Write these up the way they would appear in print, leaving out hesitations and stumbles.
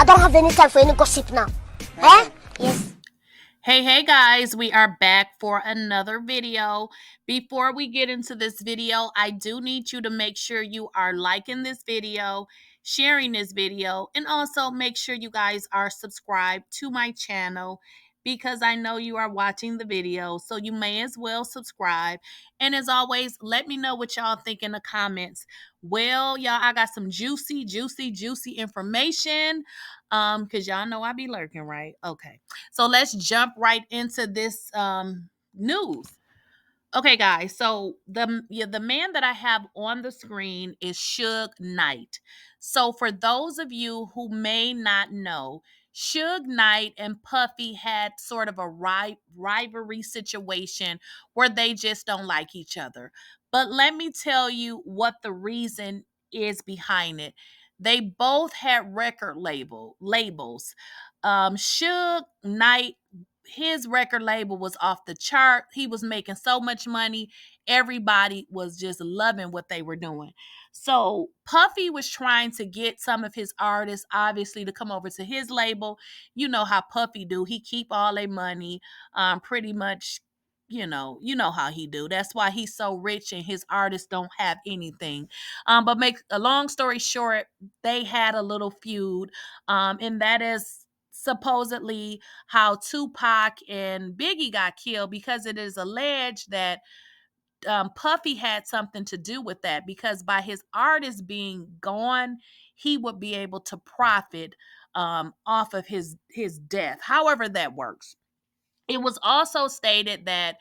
don't have any time for any gossip now. Eh? Yes. Hey guys, we are back for another video. Before we get into this video, I do need you to make sure you are liking this video, sharing this video, and also make sure you guys are subscribed to my channel because I know you are watching the video, so you may as well subscribe. And as always, let me know what y'all think in the comments. Well, y'all, I got some juicy information because y'all know I be lurking, right? Okay. So let's jump right into this news. Okay, guys. So the man that I have on the screen is Suge Knight. So for those of you who may not know, Suge Knight and Puffy had sort of a rivalry situation where they just don't like each other. But let me tell you what the reason is behind it. They both had record labels. Suge Knight, his record label was off the chart. He was making so much money. Everybody was just loving what they were doing. So Puffy was trying to get some of his artists, obviously, to come over to his label. You know how Puffy do. He keep all their money, pretty much. You know how he do. That's why he's so rich and his artists don't have anything. But make a long story short, they had a little feud, and that is supposedly how Tupac and Biggie got killed, because it is alleged that Puffy had something to do with that, because by his artist being gone, he would be able to profit off of his death. However that works. It was also stated that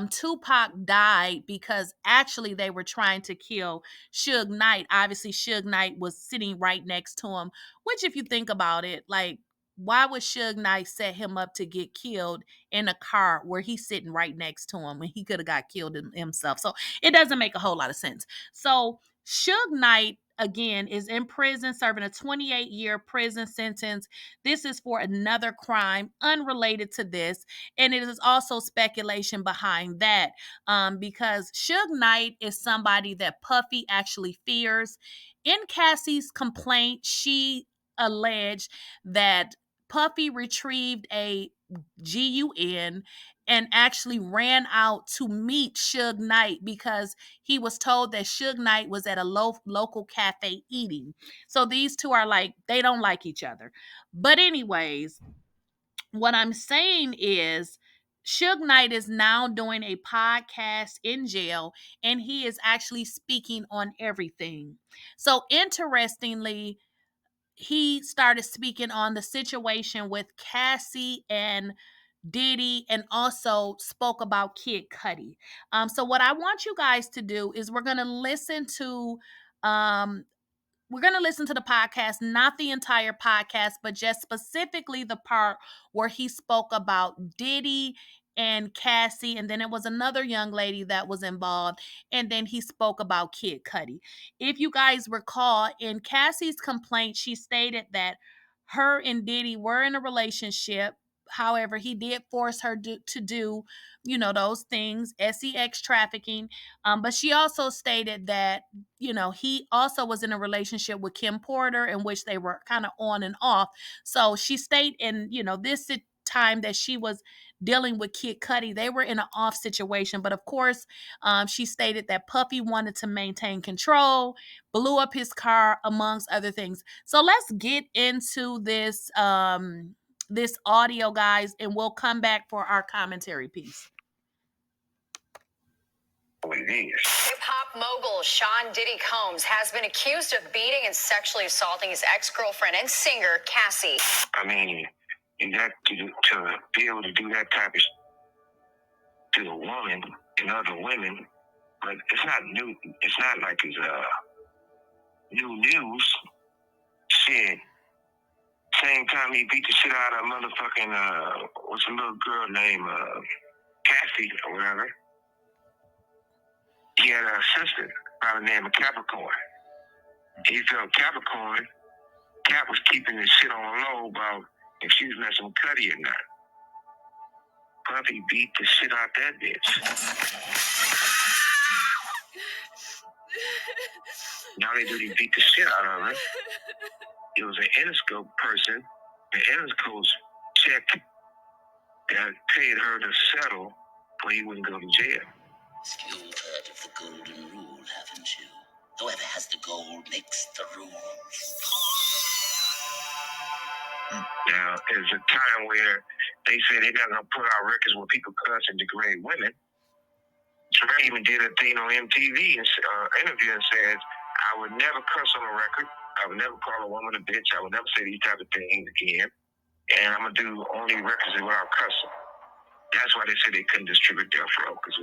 Tupac died because actually they were trying to kill Suge Knight. Obviously, Suge Knight was sitting right next to him, which, if you think about it, like, why would Suge Knight set him up to get killed in a car where he's sitting right next to him when he could have got killed himself? So it doesn't make a whole lot of sense. So Suge Knight, again, is in prison serving a 28-year prison sentence. This is for another crime unrelated to this. And it is also speculation behind that, because Suge Knight is somebody that Puffy actually fears. In Cassie's complaint, she alleged that Puffy retrieved a GUN and actually ran out to meet Suge Knight because he was told that Suge Knight was at a local cafe eating. So these two are like, they don't like each other. But anyways, what I'm saying is Suge Knight is now doing a podcast in jail, and he is actually speaking on everything. So interestingly, he started speaking on the situation with Cassie and Diddy, and also spoke about Kid Cudi. So what I want you guys to do is um, we're going to listen to the podcast, not the entire podcast, but just specifically the part where he spoke about Diddy and Cassie, and then it was another young lady that was involved, and then he spoke about Kid Cudi. If you guys recall, in Cassie's complaint, she stated that her and Diddy were in a relationship. However, he did force her to do, those things, sex trafficking. But she also stated that, he also was in a relationship with Kimporter, in which they were kind of on and off. So she stated in, this time that she was dealing with Kid Cudi, they were in an off situation. But of course, she stated that Puffy wanted to maintain control, blew up his car, amongst other things. So let's get into this audio, guys, and we'll come back for our commentary piece. Hip-hop mogul Sean Diddy Combs has been accused of beating and sexually assaulting his ex-girlfriend and singer, Cassie. I mean, you got to be able to do that type of to a woman and other women, but it's not new. It's not like it's new news. Shit. Same time he beat the shit out of motherfucking, what's a little girl named Cassie or whatever. He had an assistant by the name of Capricorn. He felt Capricorn, Cap was keeping this shit on the low about if she was messing with Cudi or not. Puffy beat the shit out that bitch. Not only did he beat the shit out of her, it was an Interscope person. The Interscope check that paid her to settle, but he wouldn't go to jail. You've heard of the golden rule, haven't you? Whoever has the gold makes the rules. Now, there's a time where they said they're not going to put out records where people cuss and degrade women. Trey even did a thing on MTV and interview and says, I would never cuss on a record. I would never call a woman a bitch. I would never say these type of things again. And I'm going to do only records without cussing. That's why they said they couldn't distribute Death Row, because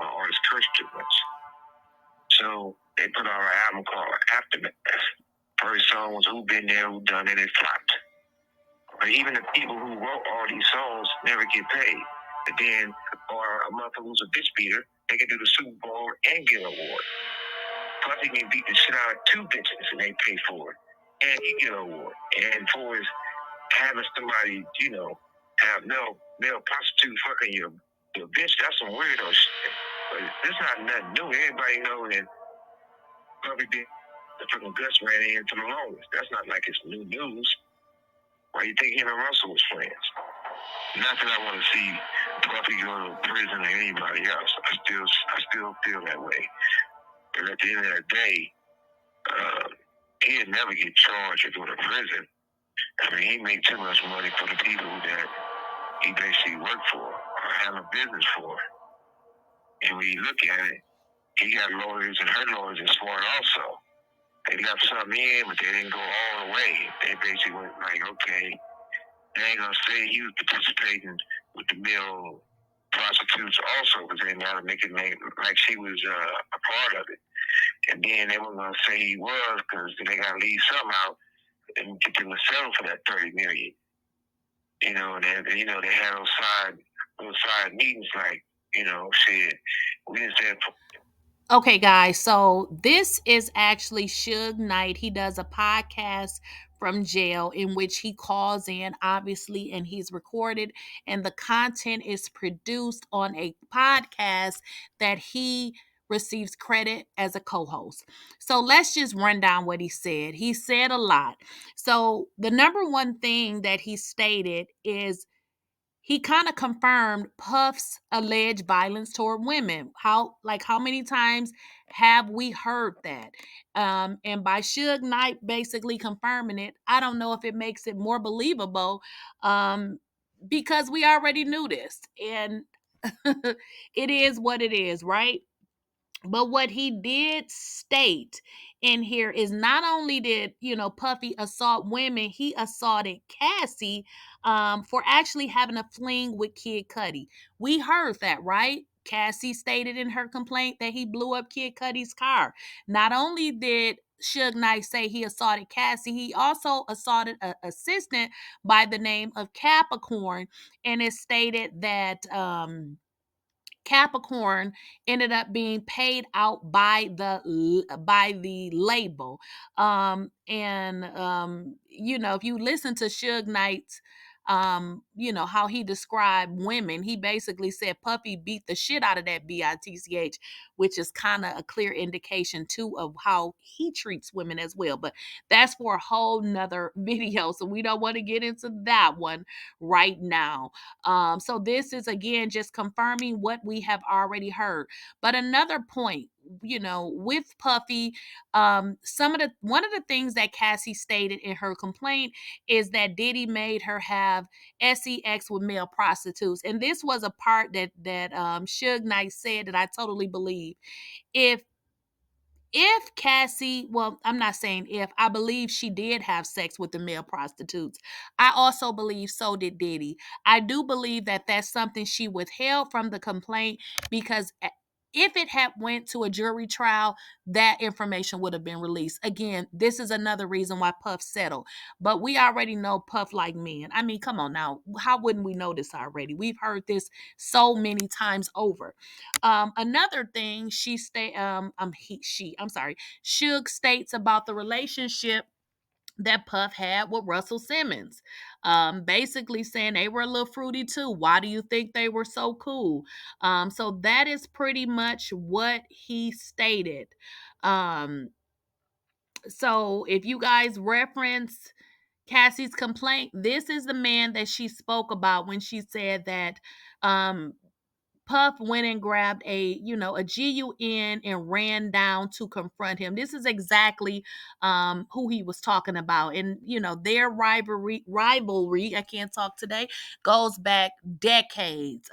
my artists cursed too much. So they put out an album called Aftermath. First song was Who Been There, Who Done It, It flopped. But even the people who wrote all these songs never get paid. But then, or a mother who's a bitch beater, they can do the Super Bowl and get an award. Puffy can beat the shit out of two bitches and they pay for it. And he get an award. And for his having somebody, have male prostitute fucking your bitch, that's some weirdo shit. But this not nothing new. Everybody knows that Puffy did the fucking Gus ran into the longest. That's not like it's new news. Why you think him and Russell was friends? Not that I want to see Puffy go to prison or anybody else. I still feel that way. But at the end of the day, he'd never get charged or go to prison. I mean, he made too much money for the people that he basically worked for or have a business for. And when you look at it, he got lawyers, and her lawyers are smart also. They left something in, but they didn't go all the way. They basically went like, okay, they ain't gonna say he was participating with the male prostitutes also, because they gotta make it like she was a part of it. And then they weren't gonna say he was, because they gotta leave something out and get them to settle for that $30 million. And they had those side meetings like, shit. We didn't say. Okay, guys, so this is actually Suge Knight. He does a podcast from jail in which he calls in, obviously, and he's recorded, and the content is produced on a podcast that he receives credit as a co-host. So let's just run down what he said. He said a lot. So the number one thing that he stated is he kind of confirmed Puff's alleged violence toward women. How many times have we heard that? And by Suge Knight basically confirming it, I don't know if it makes it more believable, because we already knew this, and it is what it is, right? But what he did state in here is not only did, Puffy assault women, he assaulted Cassie for actually having a fling with Kid Cudi. We heard that, right? Cassie stated in her complaint that he blew up Kid Cudi's car. Not only did Suge Knight say he assaulted Cassie, he also assaulted an assistant by the name of Capricorn, and it stated that Capricorn ended up being paid out by the label. If you listen to Suge Knight's how he described women, he basically said Puffy beat the shit out of that bitch, which is kind of a clear indication too of how he treats women as well. But that's for a whole nother video, so we don't want to get into that one right now. So this is again just confirming what we have already heard. But another point, with Puffy, one of the things that Cassie stated in her complaint is that Diddy made her have sex with male prostitutes, and this was a part that Suge Knight said that I totally believe. If Cassie, well, I'm not saying if, I believe she did have sex with the male prostitutes. I also believe so did Diddy. I do believe that that's something she withheld from the complaint, because if it had went to a jury trial, that information would have been released. Again, this is another reason why Puff settled. But we already know Puff like men. I mean, come on now. How wouldn't we know this already? We've heard this so many times over. Another thing Suge states about the relationship that Puff had with Russell Simmons. Basically saying they were a little fruity too. Why do you think they were so cool? So that is pretty much what he stated. So if you guys reference Cassie's complaint, this is the man that she spoke about when she said that Puff went and grabbed a GUN and ran down to confront him. This is exactly who he was talking about. And, their rivalry, I can't talk today, goes back decades.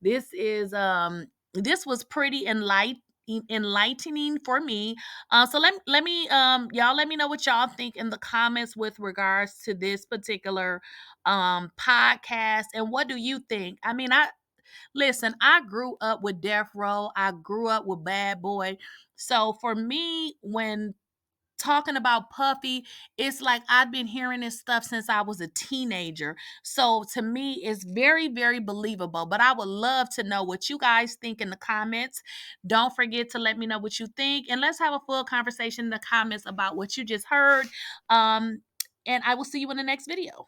This was pretty enlightening for me. So let me y'all let me know what y'all think in the comments with regards to this particular podcast, and what do you think? I mean, listen, I grew up with Death Row. I grew up with Bad Boy. So for me, when talking about Puffy, it's like I've been hearing this stuff since I was a teenager. So to me, it's very, very believable. But I would love to know what you guys think in the comments. Don't forget to let me know what you think. And let's have a full conversation in the comments about what you just heard. And I will see you in the next video.